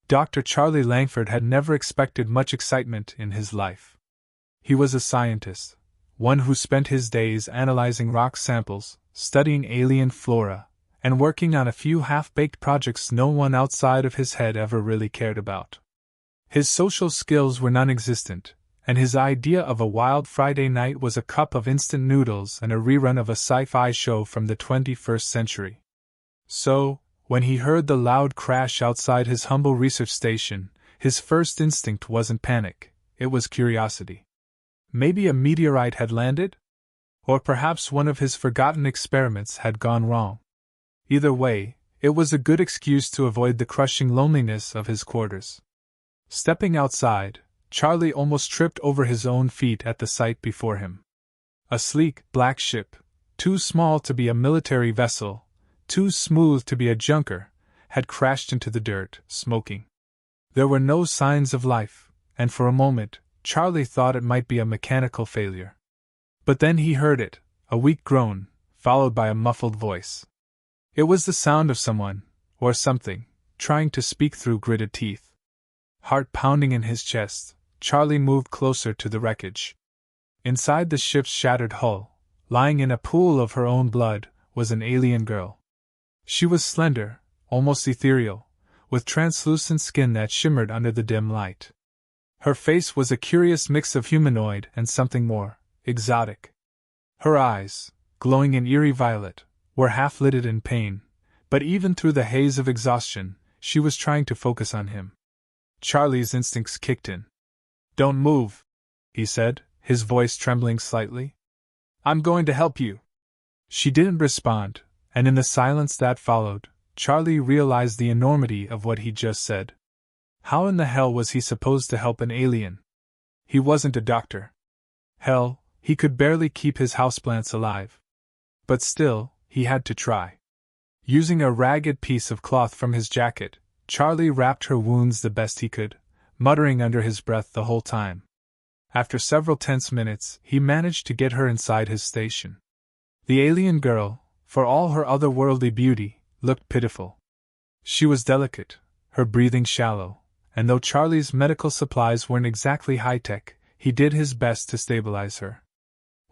Dr. Charlie Langford had never expected much excitement in his life. He was a scientist, one who spent his days analyzing rock samples, studying alien flora, and working on a few half-baked projects no one outside of his head ever really cared about. His social skills were non-existent, and his idea of a wild Friday night was a cup of instant noodles and a rerun of a sci-fi show from the 21st century. So, when he heard the loud crash outside his humble research station, his first instinct wasn't panic, it was curiosity. Maybe a meteorite had landed? Or perhaps one of his forgotten experiments had gone wrong. Either way, it was a good excuse to avoid the crushing loneliness of his quarters. Stepping outside, Charlie almost tripped over his own feet at the sight before him. A sleek, black ship, too small to be a military vessel, too smooth to be a junker, had crashed into the dirt, smoking. There were no signs of life, and for a moment, Charlie thought it might be a mechanical failure. But then he heard it, a weak groan, followed by a muffled voice. It was the sound of someone, or something, trying to speak through gritted teeth. Heart pounding in his chest, Charlie moved closer to the wreckage. Inside the ship's shattered hull, lying in a pool of her own blood, was an alien girl. She was slender, almost ethereal, with translucent skin that shimmered under the dim light. Her face was a curious mix of humanoid and something more exotic. Her eyes, glowing in eerie violet, were half-lidded in pain, but even through the haze of exhaustion, she was trying to focus on him. Charlie's instincts kicked in. "Don't move," he said, his voice trembling slightly. "I'm going to help you." She didn't respond, and in the silence that followed, Charlie realized the enormity of what he'd just said. How in the hell was he supposed to help an alien? He wasn't a doctor. Hell, he could barely keep his houseplants alive. But still, he had to try. Using a ragged piece of cloth from his jacket, Charlie wrapped her wounds the best he could, muttering under his breath the whole time. After several tense minutes, he managed to get her inside his station. The alien girl, for all her otherworldly beauty, looked pitiful. She was delicate, her breathing shallow, and though Charlie's medical supplies weren't exactly high-tech, he did his best to stabilize her.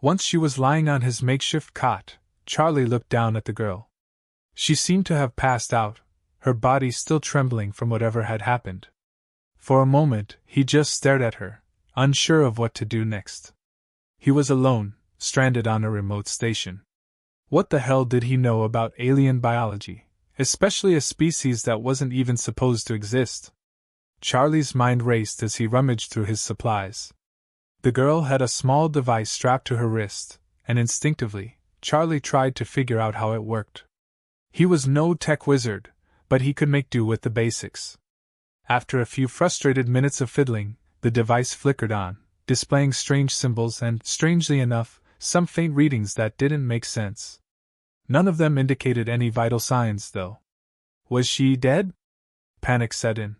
Once she was lying on his makeshift cot, Charlie looked down at the girl. She seemed to have passed out, her body still trembling from whatever had happened. For a moment, he just stared at her, unsure of what to do next. He was alone, stranded on a remote station. What the hell did he know about alien biology, especially a species that wasn't even supposed to exist? Charlie's mind raced as he rummaged through his supplies. The girl had a small device strapped to her wrist, and instinctively, Charlie tried to figure out how it worked. He was no tech wizard, but he could make do with the basics. After a few frustrated minutes of fiddling, the device flickered on, displaying strange symbols and, strangely enough, some faint readings that didn't make sense. None of them indicated any vital signs, though. Was she dead? Panic set in.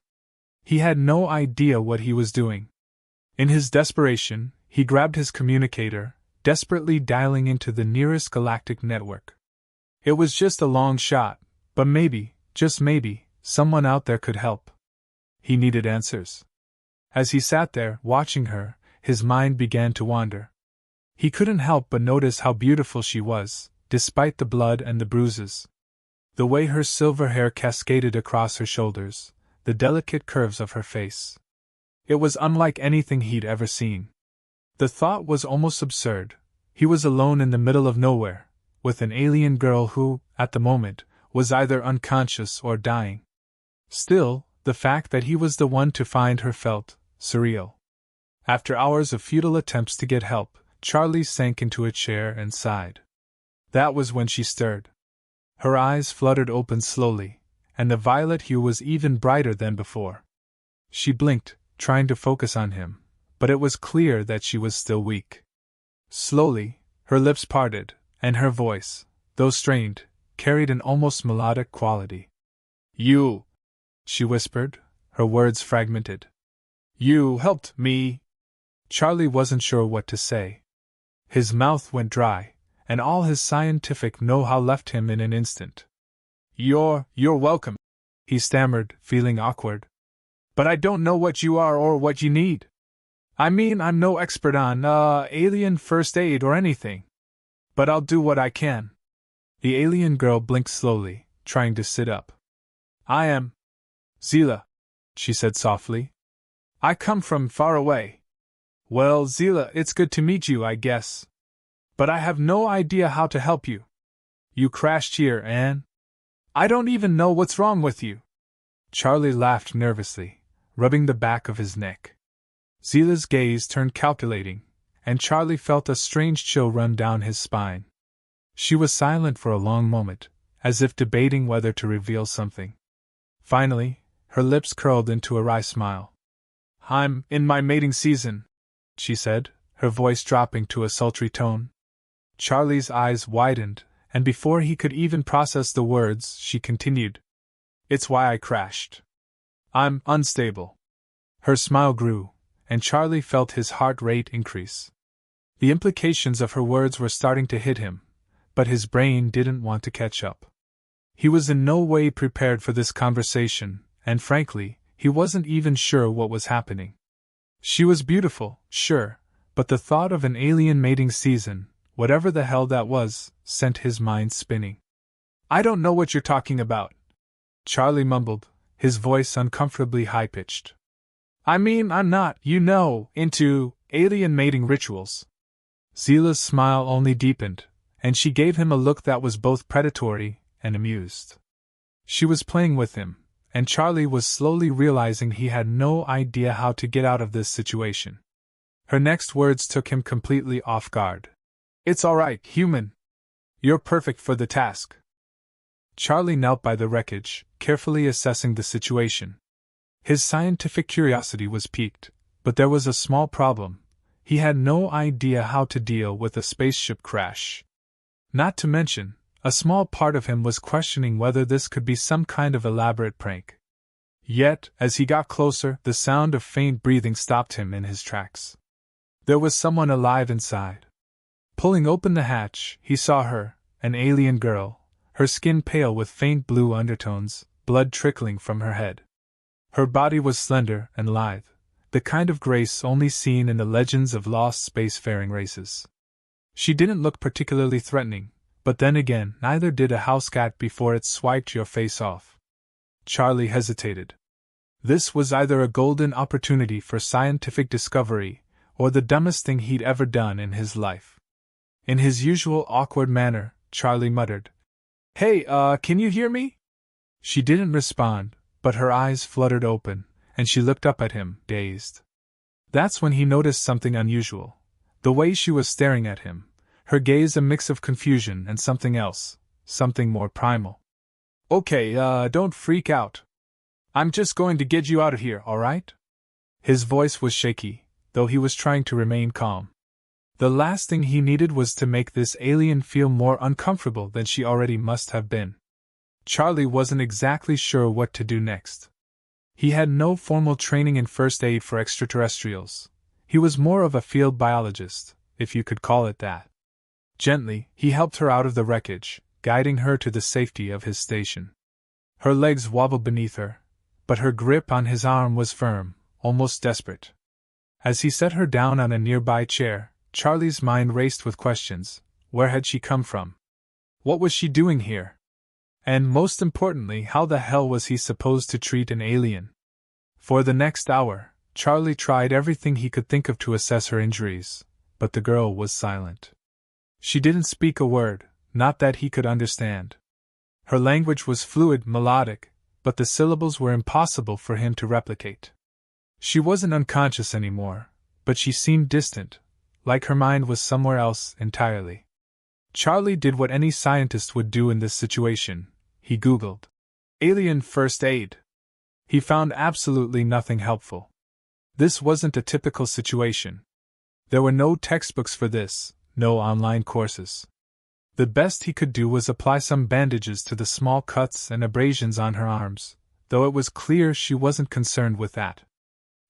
He had no idea what he was doing. In his desperation, he grabbed his communicator, desperately dialing into the nearest galactic network. It was just a long shot, but maybe, just maybe, someone out there could help. He needed answers. As he sat there, watching her, his mind began to wander. He couldn't help but notice how beautiful she was, despite the blood and the bruises. The way her silver hair cascaded across her shoulders, the delicate curves of her face. It was unlike anything he'd ever seen. The thought was almost absurd. He was alone in the middle of nowhere, with an alien girl who, at the moment, was either unconscious or dying. Still, the fact that he was the one to find her felt surreal. After hours of futile attempts to get help, Charlie sank into a chair and sighed. That was when she stirred. Her eyes fluttered open slowly, and the violet hue was even brighter than before. She blinked, trying to focus on him, but it was clear that she was still weak. Slowly, her lips parted, and her voice, though strained, carried an almost melodic quality. "You," she whispered, her words fragmented. "You helped me." Charlie wasn't sure what to say. His mouth went dry, and all his scientific know-how left him in an instant. You're welcome," he stammered, feeling awkward. But I don't know what you are or what you need. I mean, I'm no expert on, alien first aid or anything. But I'll do what I can. The alien girl blinked slowly, trying to sit up. I am Zila, she said softly. I come from far away. Well, Zila, it's good to meet you, I guess. But I have no idea how to help you. You crashed here and I don't even know what's wrong with you. Charlie laughed nervously, rubbing the back of his neck. Zila's gaze turned calculating, and Charlie felt a strange chill run down his spine. She was silent for a long moment, as if debating whether to reveal something. Finally, her lips curled into a wry smile. I'm in my mating season, she said, her voice dropping to a sultry tone. Charlie's eyes widened, and before he could even process the words, she continued. It's why I crashed. I'm unstable. Her smile grew, and Charlie felt his heart rate increase. The implications of her words were starting to hit him, but his brain didn't want to catch up. He was in no way prepared for this conversation, and frankly, he wasn't even sure what was happening. She was beautiful, sure, but the thought of an alien mating season, whatever the hell that was, sent his mind spinning. I don't know what you're talking about, Charlie mumbled, his voice uncomfortably high-pitched. I mean, I'm not, into alien mating rituals. Zila's smile only deepened, and she gave him a look that was both predatory and amused. She was playing with him, and Charlie was slowly realizing he had no idea how to get out of this situation. Her next words took him completely off guard. It's all right, human. You're perfect for the task. Charlie knelt by the wreckage, carefully assessing the situation. His scientific curiosity was piqued, but there was a small problem. He had no idea how to deal with a spaceship crash. Not to mention, a small part of him was questioning whether this could be some kind of elaborate prank. Yet, as he got closer, the sound of faint breathing stopped him in his tracks. There was someone alive inside. Pulling open the hatch, he saw her, an alien girl, her skin pale with faint blue undertones, blood trickling from her head. Her body was slender and lithe, the kind of grace only seen in the legends of lost spacefaring races. She didn't look particularly threatening, but then again, neither did a house cat before it swiped your face off. Charlie hesitated. This was either a golden opportunity for scientific discovery, or the dumbest thing he'd ever done in his life. In his usual awkward manner, Charlie muttered, Hey, can you hear me? She didn't respond, but her eyes fluttered open, and she looked up at him, dazed. That's when he noticed something unusual. The way she was staring at him, her gaze a mix of confusion and something else, something more primal. Okay, don't freak out. I'm just going to get you out of here, alright? His voice was shaky, though he was trying to remain calm. The last thing he needed was to make this alien feel more uncomfortable than she already must have been. Charlie wasn't exactly sure what to do next. He had no formal training in first aid for extraterrestrials. He was more of a field biologist, if you could call it that. Gently, he helped her out of the wreckage, guiding her to the safety of his station. Her legs wobbled beneath her, but her grip on his arm was firm, almost desperate. As he set her down on a nearby chair, Charlie's mind raced with questions. Where had she come from? What was she doing here? And most importantly, how the hell was he supposed to treat an alien? For the next hour, Charlie tried everything he could think of to assess her injuries, but the girl was silent. She didn't speak a word, not that he could understand. Her language was fluid, melodic, but the syllables were impossible for him to replicate. She wasn't unconscious anymore, but she seemed distant, like her mind was somewhere else entirely. Charlie did what any scientist would do in this situation. He Googled alien first aid. He found absolutely nothing helpful. This wasn't a typical situation. There were no textbooks for this, no online courses. The best he could do was apply some bandages to the small cuts and abrasions on her arms, though it was clear she wasn't concerned with that.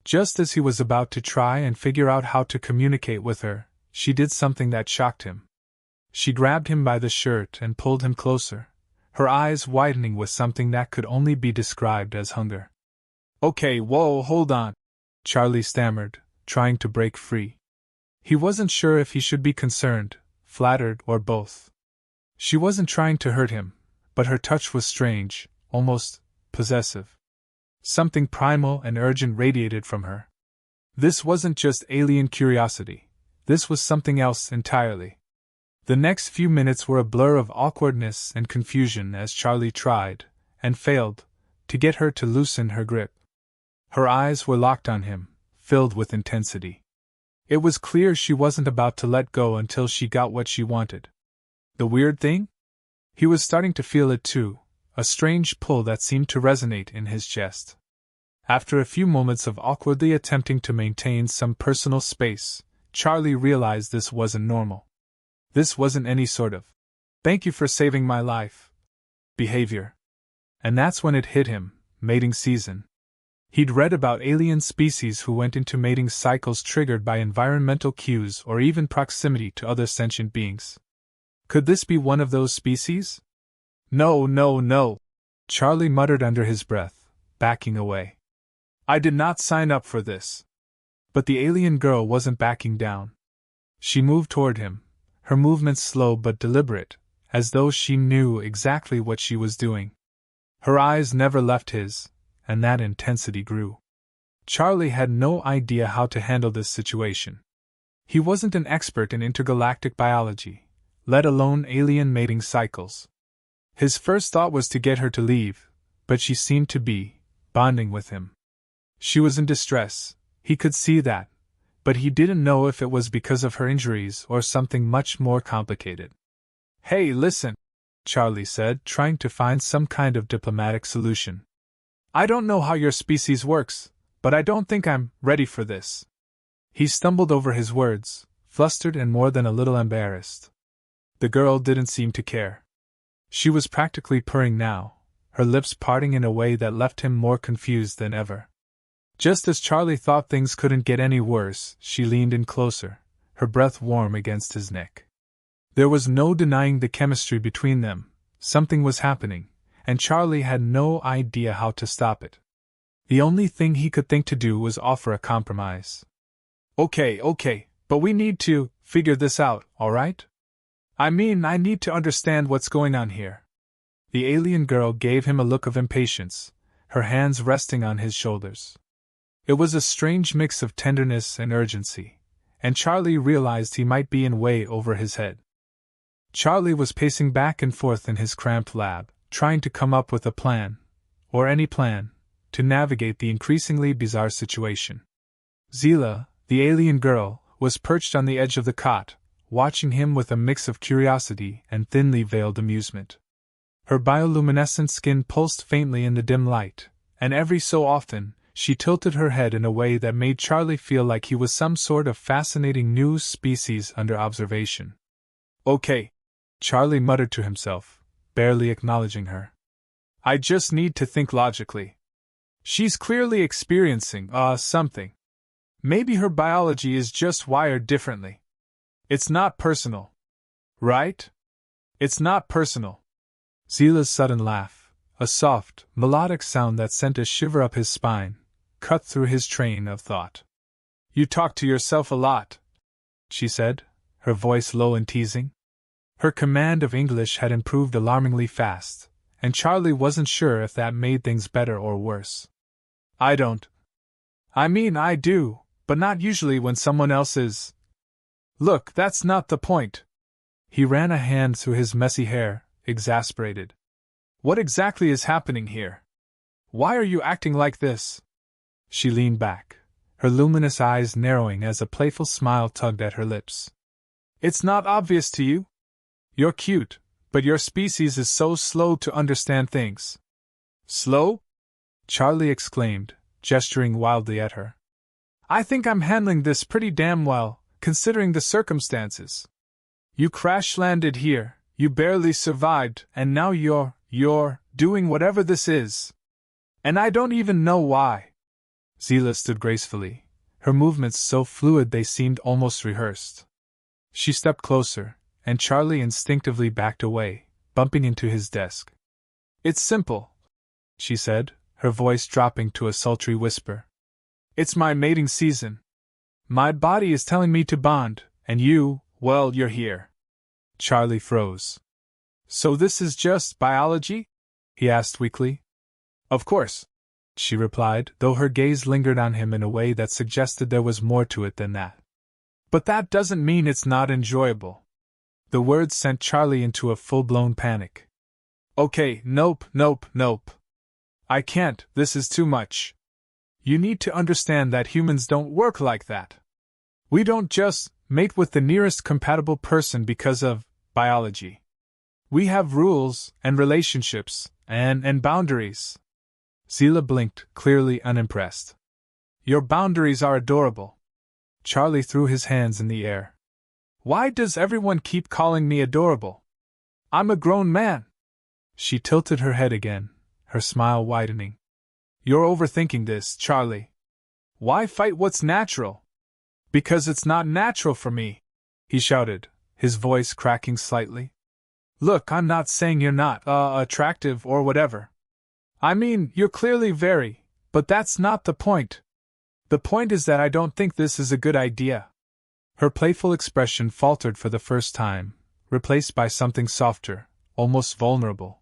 Just as he was about to try and figure out how to communicate with her, she did something that shocked him. She grabbed him by the shirt and pulled him closer, her eyes widening with something that could only be described as hunger. Okay, whoa, hold on, Charlie stammered, trying to break free. He wasn't sure if he should be concerned, flattered, or both. She wasn't trying to hurt him, but her touch was strange, almost possessive. Something primal and urgent radiated from her. This wasn't just alien curiosity. This was something else entirely. The next few minutes were a blur of awkwardness and confusion as Charlie tried, and failed, to get her to loosen her grip. Her eyes were locked on him, filled with intensity. It was clear she wasn't about to let go until she got what she wanted. The weird thing? He was starting to feel it too, a strange pull that seemed to resonate in his chest. After a few moments of awkwardly attempting to maintain some personal space, Charlie realized this wasn't normal. This wasn't any sort of "thank you for saving my life" behavior. And that's when it hit him: mating season. He'd read about alien species who went into mating cycles triggered by environmental cues or even proximity to other sentient beings. Could this be one of those species? No, no, no, Charlie muttered under his breath, backing away. I did not sign up for this. But the alien girl wasn't backing down. She moved toward him, her movements slow but deliberate, as though she knew exactly what she was doing. Her eyes never left his, and that intensity grew. Charlie had no idea how to handle this situation. He wasn't an expert in intergalactic biology, let alone alien mating cycles. His first thought was to get her to leave, but she seemed to be bonding with him. She was in distress, he could see that, but he didn't know if it was because of her injuries or something much more complicated. Hey, listen, Charlie said, trying to find some kind of diplomatic solution. I don't know how your species works, but I don't think I'm ready for this. He stumbled over his words, flustered and more than a little embarrassed. The girl didn't seem to care. She was practically purring now, her lips parting in a way that left him more confused than ever. Just as Charlie thought things couldn't get any worse, she leaned in closer, her breath warm against his neck. There was no denying the chemistry between them. Something was happening, and Charlie had no idea how to stop it. The only thing he could think to do was offer a compromise. Okay, but we need to figure this out, alright? I mean, I need to understand what's going on here. The alien girl gave him a look of impatience, her hands resting on his shoulders. It was a strange mix of tenderness and urgency, and Charlie realized he might be in way over his head. Charlie was pacing back and forth in his cramped lab, trying to come up with a plan, or any plan, to navigate the increasingly bizarre situation. Zila, the alien girl, was perched on the edge of the cot, watching him with a mix of curiosity and thinly veiled amusement. Her bioluminescent skin pulsed faintly in the dim light, and every so often, she tilted her head in a way that made Charlie feel like he was some sort of fascinating new species under observation. Okay, Charlie muttered to himself, barely acknowledging her. I just need to think logically. She's clearly experiencing, something. Maybe her biology is just wired differently. It's not personal. Right? It's not personal. Zila's sudden laugh, a soft, melodic sound that sent a shiver up his spine, cut through his train of thought. You talk to yourself a lot, she said, her voice low and teasing. Her command of English had improved alarmingly fast, and Charlie wasn't sure if that made things better or worse. I don't. I mean, I do, but not usually when someone else is. Look, that's not the point. He ran a hand through his messy hair, exasperated. What exactly is happening here? Why are you acting like this? She leaned back, her luminous eyes narrowing as a playful smile tugged at her lips. It's not obvious to you? You're cute, but your species is so slow to understand things. Slow? Charlie exclaimed, gesturing wildly at her. I think I'm handling this pretty damn well, considering the circumstances. You crash-landed here, you barely survived, and now you're doing whatever this is. And I don't even know why. Zila stood gracefully, her movements so fluid they seemed almost rehearsed. She stepped closer, and Charlie instinctively backed away, bumping into his desk. It's simple, she said, her voice dropping to a sultry whisper. It's my mating season. My body is telling me to bond, and you, well, you're here. Charlie froze. So this is just biology? He asked weakly. Of course, she replied, though her gaze lingered on him in a way that suggested there was more to it than that. But that doesn't mean it's not enjoyable. The words sent Charlie into a full-blown panic. Okay, nope. I can't, this is too much. You need to understand that humans don't work like that. We don't just mate with the nearest compatible person because of biology. We have rules and relationships and boundaries. Zila blinked, clearly unimpressed. Your boundaries are adorable. Charlie threw his hands in the air. Why does everyone keep calling me adorable? I'm a grown man. She tilted her head again, her smile widening. You're overthinking this, Charlie. Why fight what's natural? Because it's not natural for me, he shouted, his voice cracking slightly. Look, I'm not saying you're not, attractive or whatever. I mean, you're clearly very, but that's not the point. The point is that I don't think this is a good idea. Her playful expression faltered for the first time, replaced by something softer, almost vulnerable.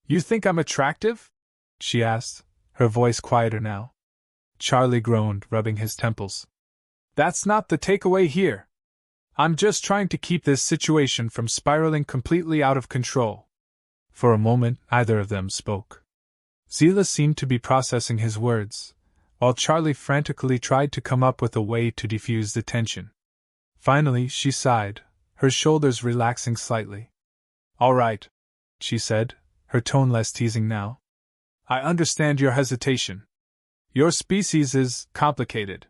You think I'm attractive? She asked, her voice quieter now. Charlie groaned, rubbing his temples. That's not the takeaway here. I'm just trying to keep this situation from spiraling completely out of control. For a moment, neither of them spoke. Zila seemed to be processing his words, while Charlie frantically tried to come up with a way to defuse the tension. Finally, she sighed, her shoulders relaxing slightly. All right, she said, her tone less teasing now. I understand your hesitation. Your species is complicated.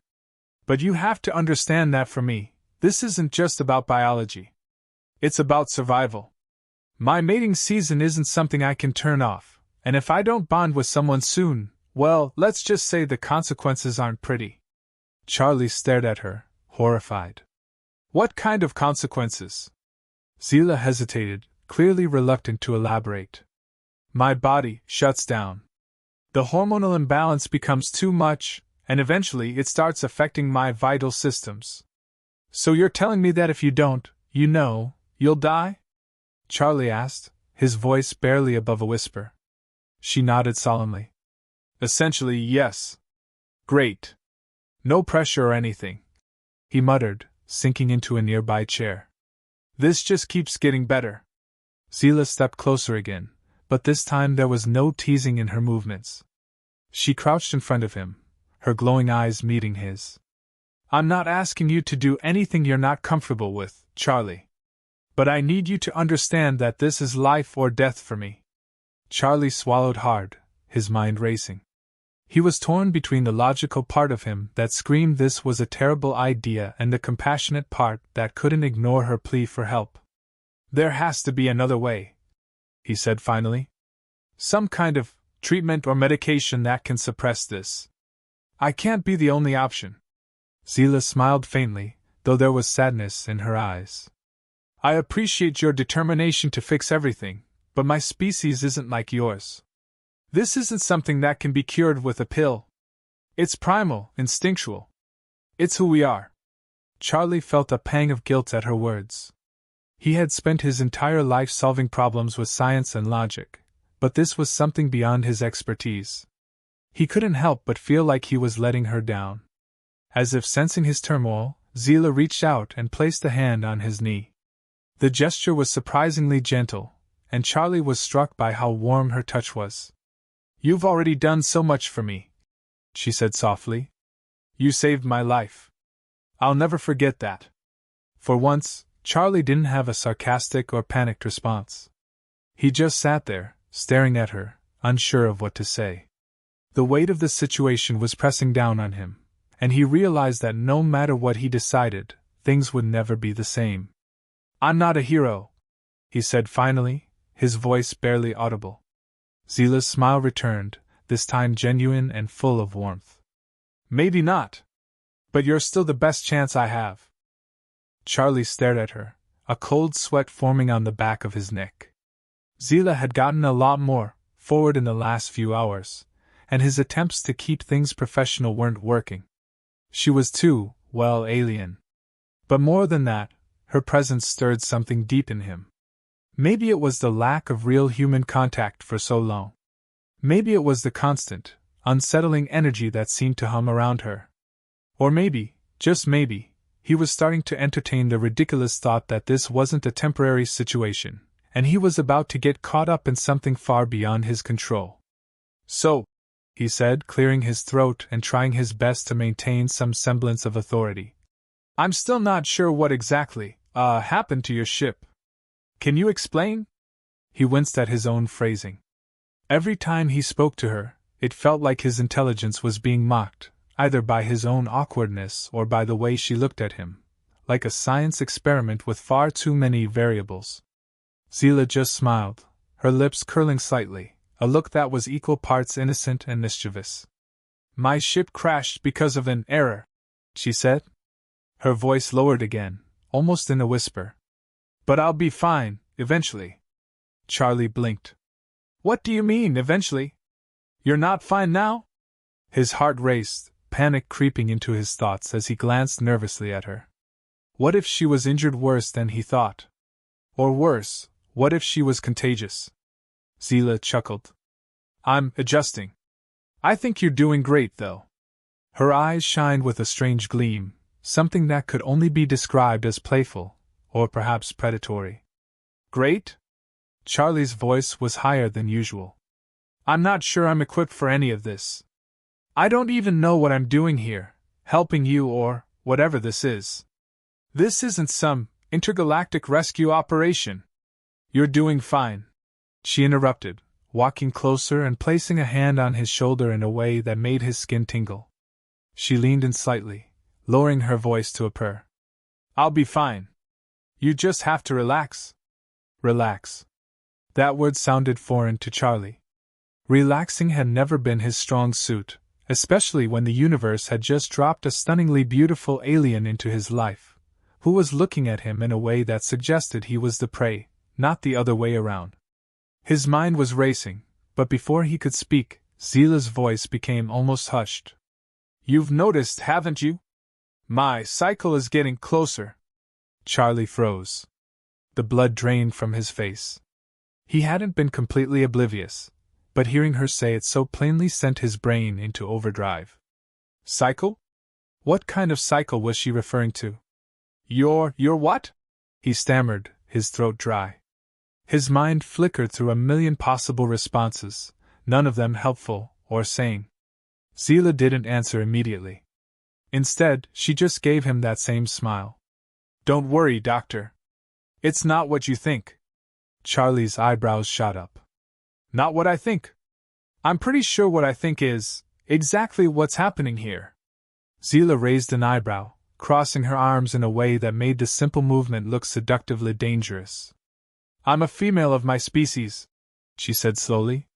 But you have to understand that for me, this isn't just about biology. It's about survival. My mating season isn't something I can turn off, and if I don't bond with someone soon, well, let's just say the consequences aren't pretty. Charlie stared at her, horrified. What kind of consequences? Zila hesitated, clearly reluctant to elaborate. My body shuts down. The hormonal imbalance becomes too much, and eventually it starts affecting my vital systems. So you're telling me that if you don't, you'll die? Charlie asked, his voice barely above a whisper. She nodded solemnly. Essentially, yes. Great. No pressure or anything, he muttered, sinking into a nearby chair. This just keeps getting better. Zila stepped closer again, but this time there was no teasing in her movements. She crouched in front of him, her glowing eyes meeting his. I'm not asking you to do anything you're not comfortable with, Charlie. But I need you to understand that this is life or death for me. Charlie swallowed hard, his mind racing. He was torn between the logical part of him that screamed this was a terrible idea and the compassionate part that couldn't ignore her plea for help. There has to be another way, he said finally. Some kind of treatment or medication that can suppress this. I can't be the only option. Zila smiled faintly, though there was sadness in her eyes. I appreciate your determination to fix everything, but my species isn't like yours. This isn't something that can be cured with a pill. It's primal, instinctual. It's who we are. Charlie felt a pang of guilt at her words. He had spent his entire life solving problems with science and logic, but this was something beyond his expertise. He couldn't help but feel like he was letting her down. As if sensing his turmoil, Zila reached out and placed a hand on his knee. The gesture was surprisingly gentle, and Charlie was struck by how warm her touch was. You've already done so much for me, she said softly. You saved my life. I'll never forget that. For once, Charlie didn't have a sarcastic or panicked response. He just sat there, staring at her, unsure of what to say. The weight of the situation was pressing down on him, and he realized that no matter what he decided, things would never be the same. I'm not a hero, he said finally, his voice barely audible. Zila's smile returned, this time genuine and full of warmth. Maybe not. But you're still the best chance I have. Charlie stared at her, a cold sweat forming on the back of his neck. Zila had gotten a lot more forward in the last few hours, and his attempts to keep things professional weren't working. She was too, well, alien. But more than that, her presence stirred something deep in him. Maybe it was the lack of real human contact for so long. Maybe it was the constant, unsettling energy that seemed to hum around her. Or maybe, just maybe, he was starting to entertain the ridiculous thought that this wasn't a temporary situation, and he was about to get caught up in something far beyond his control. "So," he said, clearing his throat and trying his best to maintain some semblance of authority, "I'm still not sure what exactly, happened to your ship. Can you explain?" He winced at his own phrasing. Every time he spoke to her, it felt like his intelligence was being mocked, either by his own awkwardness or by the way she looked at him, like a science experiment with far too many variables. Zila just smiled, her lips curling slightly, a look that was equal parts innocent and mischievous. "My ship crashed because of an error," she said. Her voice lowered again, almost in a whisper. "But I'll be fine, eventually." Charlie blinked. "What do you mean, eventually? You're not fine now?" His heart raced, panic creeping into his thoughts as he glanced nervously at her. What if she was injured worse than he thought? Or worse, what if she was contagious? Zila chuckled. "I'm adjusting. I think you're doing great, though." Her eyes shined with a strange gleam, something that could only be described as playful, or perhaps predatory. "Great?" Charlie's voice was higher than usual. "I'm not sure I'm equipped for any of this. I don't even know what I'm doing here, helping you or whatever this is. This isn't some intergalactic rescue operation." "You're doing fine," she interrupted, walking closer and placing a hand on his shoulder in a way that made his skin tingle. She leaned in slightly, lowering her voice to a purr. "I'll be fine. You just have to relax." Relax. That word sounded foreign to Charlie. Relaxing had never been his strong suit, especially when the universe had just dropped a stunningly beautiful alien into his life, who was looking at him in a way that suggested he was the prey, not the other way around. His mind was racing, but before he could speak, Zila's voice became almost hushed. "You've noticed, haven't you? My cycle is getting closer." Charlie froze. The blood drained from his face. He hadn't been completely oblivious, but hearing her say it so plainly sent his brain into overdrive. "Cycle? What kind of cycle was she referring to?" Your what?" he stammered, his throat dry. His mind flickered through a million possible responses, none of them helpful or sane. Zila didn't answer immediately. Instead, she just gave him that same smile. "Don't worry, Doctor. It's not what you think." Charlie's eyebrows shot up. "Not what I think? I'm pretty sure what I think is exactly what's happening here." Zila raised an eyebrow, crossing her arms in a way that made the simple movement look seductively dangerous. "I'm a female of my species," she said slowly.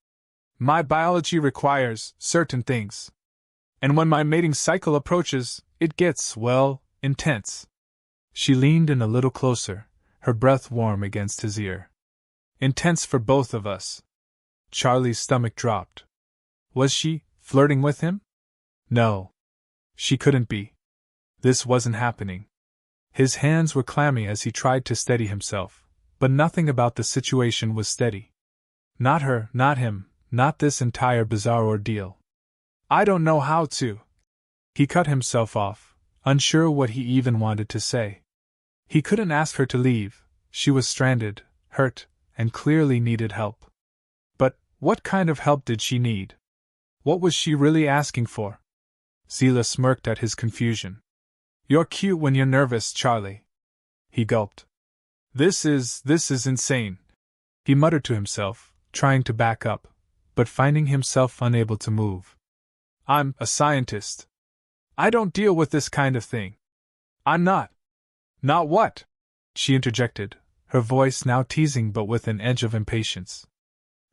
"My biology requires certain things. And when my mating cycle approaches, it gets, well, intense." She leaned in a little closer, her breath warm against his ear. "Intense for both of us." Charlie's stomach dropped. Was she flirting with him? No. She couldn't be. This wasn't happening. His hands were clammy as he tried to steady himself, but nothing about the situation was steady. Not her, not him, not this entire bizarre ordeal. "I don't know how to." He cut himself off, unsure what he even wanted to say. He couldn't ask her to leave. She was stranded, hurt, and clearly needed help. But what kind of help did she need? What was she really asking for? Zila smirked at his confusion. "You're cute when you're nervous, Charlie." He gulped. This is insane," he muttered to himself, trying to back up, but finding himself unable to move. "I'm a scientist. I don't deal with this kind of thing." "I'm not." "Not what?" she interjected, her voice now teasing but with an edge of impatience.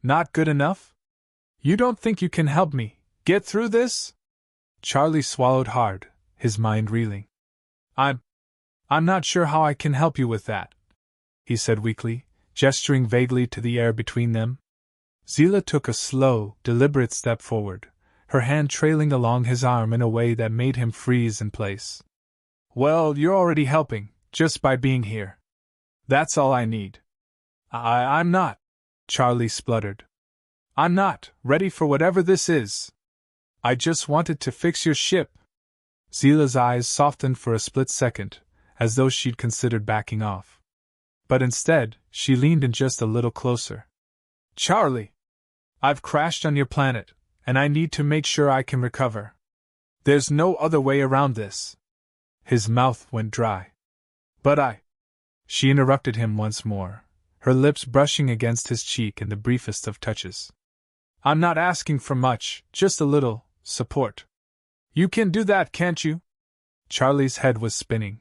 "Not good enough? You don't think you can help me get through this?" Charlie swallowed hard, his mind reeling. I'm not sure how I can help you with that," he said weakly, gesturing vaguely to the air between them. Zila took a slow, deliberate step forward, her hand trailing along his arm in a way that made him freeze in place. Well, you're already helping, just by being here. That's all I need. I'm not, Charlie spluttered. I'm not ready for whatever this is. I just wanted to fix your ship. Zila's eyes softened for a split second, as though she'd considered backing off. But instead, she leaned in just a little closer. Charlie! I've crashed on your planet, and I need to make sure I can recover. There's no other way around this. His mouth went dry. But She interrupted him once more, her lips brushing against his cheek in the briefest of touches. I'm not asking for much, just a little support. You can do that, can't you? Charlie's head was spinning.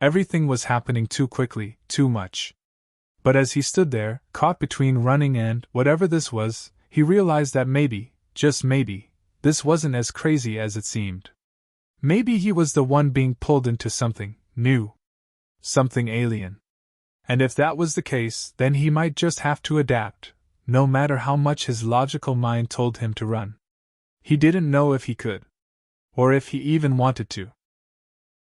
Everything was happening too quickly, too much. But as he stood there, caught between running and whatever this was, he realized that maybe, just maybe, this wasn't as crazy as it seemed. Maybe he was the one being pulled into something new. Something alien. And if that was the case, then he might just have to adapt, no matter how much his logical mind told him to run. He didn't know if he could. Or if he even wanted to.